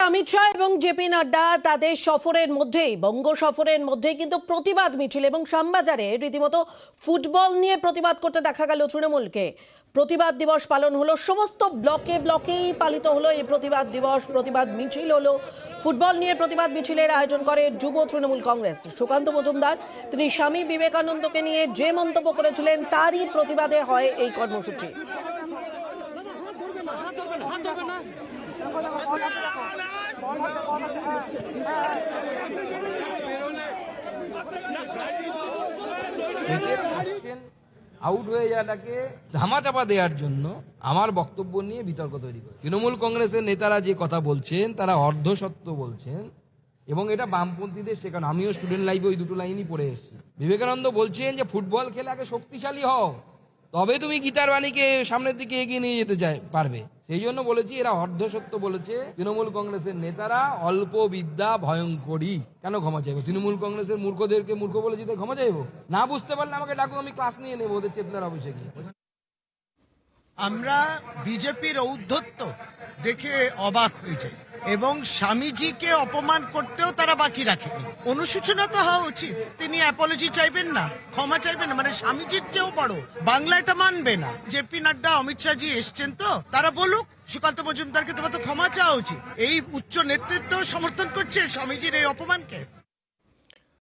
অমিত শাহ এবং জেপি নাড্ডা তাদের সফরের মধ্যেই বঙ্গ সফরের মধ্যেই কিন্তু প্রতিবাদ মিছিল এবং শ্যামবাজারে রীতিমতো ফুটবল নিয়ে প্রতিবাদ করতে দেখা গেল তৃণমূলকে। প্রতিবাদ দিবস পালন হলো, সমস্ত ব্লকে ব্লকেই পালিত হলো এই প্রতিবাদ দিবস। প্রতিবাদ মিছিল হলো, ফুটবল নিয়ে প্রতিবাদ মিছিলের আয়োজন করে যুব তৃণমূল কংগ্রেস। সুকান্ত মজুমদার তিনি স্বামী বিবেকানন্দকে নিয়ে যে মন্তব্য করেছিলেন তারই প্রতিবাদে হয় এই কর্মসূচি। আউট হয়ে যাওয়াটাকে ধামাচাপা দেওয়ার জন্য আমার বক্তব্য নিয়ে বিতর্ক তৈরি করে তৃণমূল কংগ্রেসের নেতারা যে কথা বলছেন তারা অর্ধসত্য বলছেন এবং এটা বামপন্থীদের শেখানো। আমিও স্টুডেন্ট লাইফে ওই দুটো লাইনই পড়ে এসেছি। বিবেকানন্দ বলছেন যে ফুটবল খেলে আগে শক্তিশালী হও, তবে তুমি গীতার বাণীকে সামনের দিকে এগিয়ে নিয়ে যেতে পারবে। সেই জন্য বলেছি এরা অর্ধসত্য বলেছে। তৃণমূল কংগ্রেসের নেতারা অল্প বিদ্যা ভয়ঙ্করী। কেন ক্ষমা চাইবো? তৃণমূল কংগ্রেসের মূর্খদেরকে মূর্খ বলেছি তাই ক্ষমা চাইবো? না বুঝতে পারলে আমাকে ডাকো, আমি ক্লাস নিয়ে নেবো ওদের চেতনার অফিসে গিয়ে। আমরা বিজেপির ঔদ্ধত্য দেখে অবাক হয়ে যাই এবং স্বামীজিকে অপমান করতেও তারা বাকি রাখেনি। অনুশোচনা তো হওয়া উচিত। তিনি অ্যাপোলজি চাইবেন না, ক্ষমা চাইবেন না, মানে স্বামীজির চেয়েও বড়। বাংলা এটা মানবে না। জেপি নাড্ডা, অমিত শাহজি এসছেন, তো তারা বলুক সুকান্ত মজুমদারকে তোমার তো ক্ষমা চাওয়া উচিত। এই উচ্চ নেতৃত্ব সমর্থন করছে স্বামীজির এই অপমানকে।